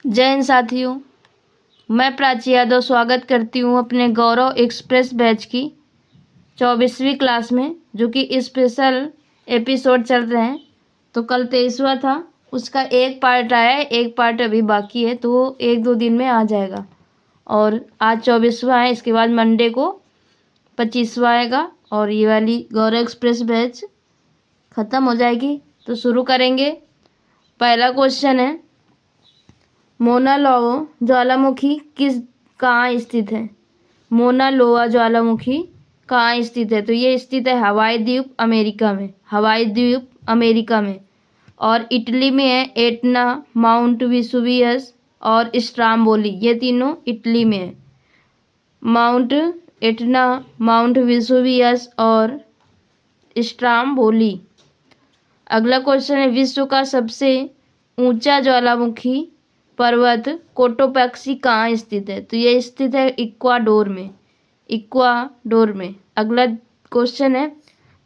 जय हिंद साथियों, मैं प्राची यादव स्वागत करती हूँ अपने गौरव एक्सप्रेस बैच की 24वीं क्लास में, जो कि स्पेशल एपिसोड चल रहे हैं। तो कल 23वां था, उसका एक पार्ट आया है, एक पार्ट अभी बाकी है, तो वो 1-2 दिन में आ जाएगा। और आज 24वां है, इसके बाद मंडे को 25वां आएगा और ये वाली गौरव एक्सप्रेस बैच ख़त्म हो जाएगी। तो शुरू करेंगे। पहला क्वेश्चन है, मोना लोआ ज्वालामुखी कहाँ स्थित है? मोना लोआ ज्वालामुखी कहाँ स्थित है? तो ये स्थित है हवाई द्वीप अमेरिका में, हवाई द्वीप अमेरिका में। और इटली में है एटना, माउंट वेसुवियस और स्ट्राम्बोली, ये तीनों इटली में है। माउंट एटना, माउंट वेसुवियस और स्ट्राम्बोली। अगला क्वेश्चन है, विश्व का सबसे ऊंचा ज्वालामुखी पर्वत कोटोपैक्सी कहाँ स्थित है? तो ये स्थित है इक्वाडोर में, इक्वाडोर में। अगला क्वेश्चन है,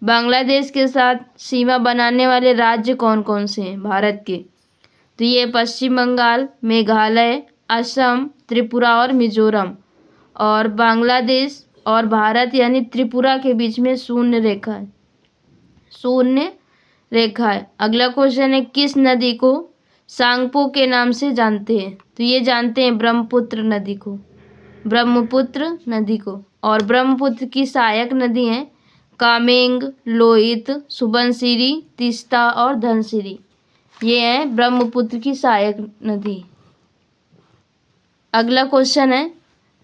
बांग्लादेश के साथ सीमा बनाने वाले राज्य कौन कौन से हैं भारत के? तो ये पश्चिम बंगाल, मेघालय, असम, त्रिपुरा और मिजोरम। और बांग्लादेश और भारत यानी त्रिपुरा के बीच में शून्य रेखा है, शून्य रेखा है। अगला क्वेश्चन है, किस नदी को सांगपो के नाम से जानते हैं? तो ये जानते हैं ब्रह्मपुत्र नदी को, ब्रह्मपुत्र नदी को। और ब्रह्मपुत्र की सहायक नदी हैं कामेंग, लोहित, सुबनसिरी, तीस्ता और धनसिरी। ये है ब्रह्मपुत्र की सहायक नदी। अगला क्वेश्चन है,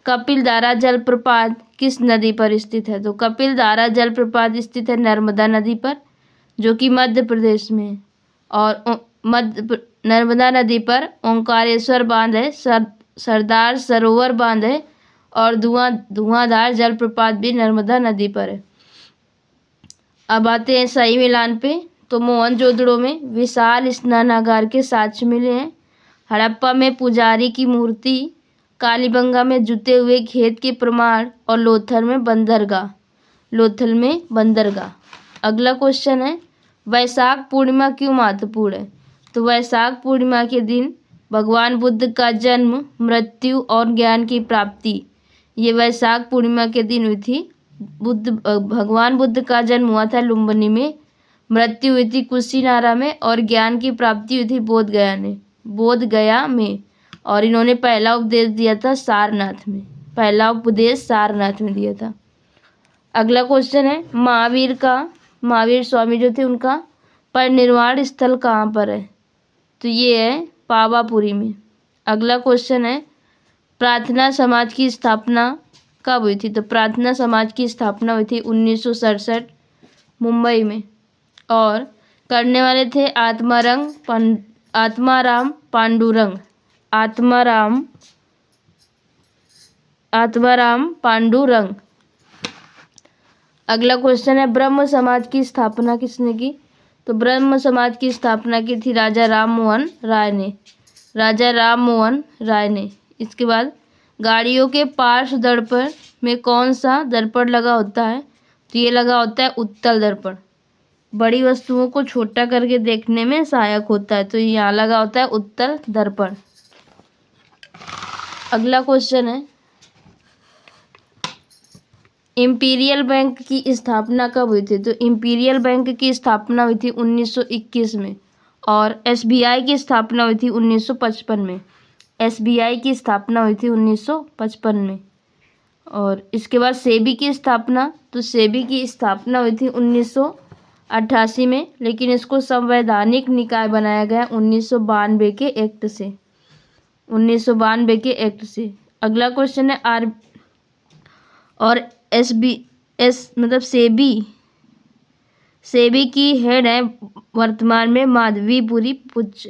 कपिलधारा जलप्रपात किस नदी पर स्थित है? तो कपिलधारा जलप्रपात स्थित है नर्मदा नदी पर, जो कि मध्य प्रदेश में है। और नर्मदा नदी पर ओंकारेश्वर बांध है, सरदार सरोवर बांध है और धुआंधार जलप्रपात भी नर्मदा नदी पर है। अब आते हैं सही मिलान पे। तो मोहनजोदड़ो में विशाल स्नानागार के साक्ष्य मिले हैं। हड़प्पा में पुजारी की मूर्ति, कालीबंगा में जुते हुए खेत के प्रमाण और लोथल में बंदरगाह। अगला क्वेश्चन है, वैशाख पूर्णिमा क्यों महत्वपूर्ण है? तो वैशाख पूर्णिमा के दिन भगवान बुद्ध का जन्म, मृत्यु और ज्ञान की प्राप्ति, ये वैशाख पूर्णिमा के दिन हुई थी। भगवान बुद्ध का जन्म हुआ था लुम्बिनी में, मृत्यु हुई थी कुशीनारा में और ज्ञान की प्राप्ति हुई थी बोधगया में। और इन्होंने पहला उपदेश दिया था सारनाथ में, पहला उपदेश सारनाथ में दिया था। अगला क्वेश्चन है, महावीर स्वामी जो थे उनका परिनिर्वाण स्थल कहाँ पर है? तो ये है पावापुरी में। अगला क्वेश्चन है, प्रार्थना समाज की स्थापना कब हुई थी? तो प्रार्थना समाज की स्थापना हुई थी 1967 मुंबई में। और करने वाले थे आत्माराम पांडुरंग। अगला क्वेश्चन है, ब्रह्म समाज की स्थापना किसने की? तो ब्रह्म समाज की स्थापना की थी राजा राम मोहन राय ने। इसके बाद, गाड़ियों के पार्श्व दर्पण में कौन सा दर्पण लगा होता है? तो ये लगा होता है उत्तल दर्पण, बड़ी वस्तुओं को छोटा करके देखने में सहायक होता है, तो यहाँ लगा होता है उत्तल दर्पण। अगला क्वेश्चन है, इंपीरियल बैंक की स्थापना कब हुई थी? तो इंपीरियल बैंक की स्थापना हुई थी 1921 में। और एसबीआई की स्थापना हुई थी 1955 में, एसबीआई की स्थापना हुई थी 1955 में। और इसके बाद सेबी की स्थापना, तो सेबी की स्थापना हुई थी 1988 में, लेकिन इसको संवैधानिक निकाय बनाया गया 1992 के एक्ट से। अगला क्वेश्चन है, सेबी की हेड है वर्तमान में माधवीपुरी पुच।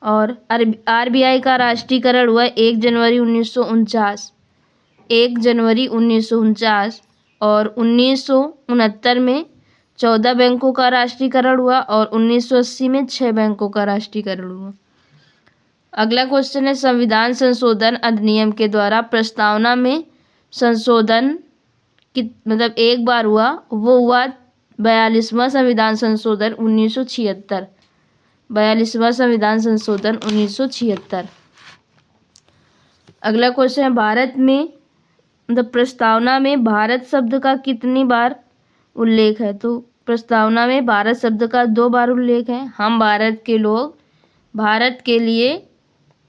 और आरबीआई का राष्ट्रीयकरण हुआ 1 जनवरी 1949। और 1969 में 14 बैंकों का राष्ट्रीयकरण हुआ और 1980 में 6 बैंकों का राष्ट्रीयकरण हुआ। अगला क्वेश्चन है, संविधान संशोधन अधिनियम के द्वारा प्रस्तावना में संशोधन एक बार हुआ, वो हुआ 42वां संविधान संशोधन 1976। 42वां संविधान संशोधन 1976। अगला क्वेश्चन है, भारत में मतलब प्रस्तावना में भारत शब्द का कितनी बार उल्लेख है? तो प्रस्तावना में भारत शब्द का 2 बार उल्लेख है। हम भारत के लोग, भारत के लिए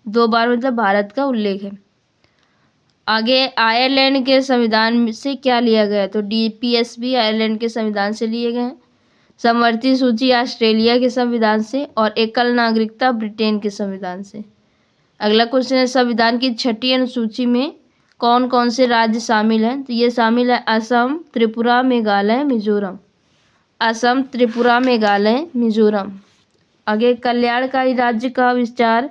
2 बार मतलब भारत का उल्लेख है। आगे आयरलैंड के संविधान से क्या लिया गया है? तो DPSB आयरलैंड के संविधान से लिए गए हैं। समवर्ती सूची ऑस्ट्रेलिया के संविधान से और एकल नागरिकता ब्रिटेन के संविधान से। अगला क्वेश्चन है, संविधान की 6ठी अनुसूची में कौन कौन से राज्य शामिल हैं? तो ये शामिल है असम, त्रिपुरा, मेघालय, मिजोरम। असम, त्रिपुरा, मेघालय, मिजोरम। आगे कल्याणकारी राज्य का विस्तार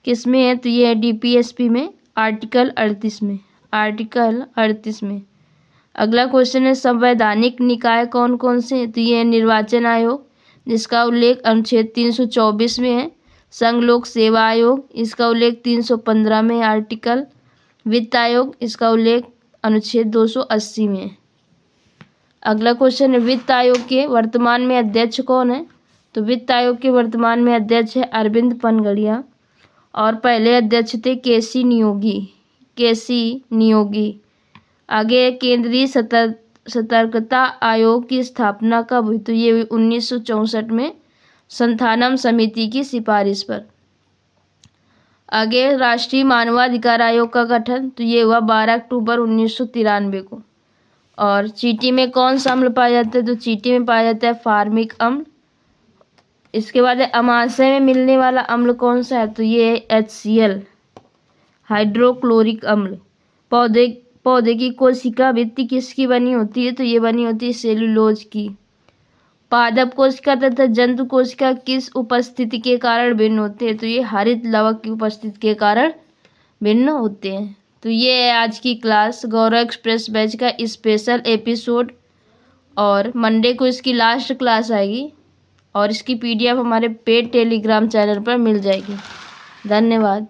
किस में है? तो ये है DPSP में, आर्टिकल 38 में, आर्टिकल 38 में। अगला क्वेश्चन है, संवैधानिक निकाय कौन कौन से हैं? तो ये है निर्वाचन आयोग, जिसका उल्लेख अनुच्छेद 324 में है। संघ लोक सेवा आयोग, इसका उल्लेख 315 में, आर्टिकल। वित्त आयोग, इसका उल्लेख अनुच्छेद 280 में है। अगला क्वेश्चन है, वित्त आयोग के वर्तमान में अध्यक्ष कौन है? तो वित्त आयोग के वर्तमान में अध्यक्ष है अरविंद पनगड़िया और पहले अध्यक्ष थे केसी नियोगी। आगे केंद्रीय सतर्कता आयोग की स्थापना कब हुई? तो ये 1964 में संथानम समिति की सिफारिश पर। आगे राष्ट्रीय मानवाधिकार आयोग का गठन, तो ये हुआ 12 अक्टूबर 1993 को। और चींटी में कौन सा अम्ल पाया जाता है? तो चींटी में पाया जाता है फार्मिक अम्ल। इसके बाद अमाशय में मिलने वाला अम्ल कौन सा है? तो ये है HCl, हाइड्रोक्लोरिक अम्ल। पौधे की कोशिका भित्ति किसकी बनी होती है? तो ये बनी होती है सेलुलोज की। पादप कोशिका तथा जंतु कोशिका किस उपस्थिति के कारण भिन्न होते हैं? तो ये हरित लवक की उपस्थिति के कारण भिन्न होते हैं। तो ये है आज की क्लास, गौरव एक्सप्रेस बैच का स्पेशल एपिसोड, और मंडे को इसकी लास्ट क्लास आएगी और इसकी PDF हमारे पेड टेलीग्राम चैनल पर मिल जाएगी। धन्यवाद।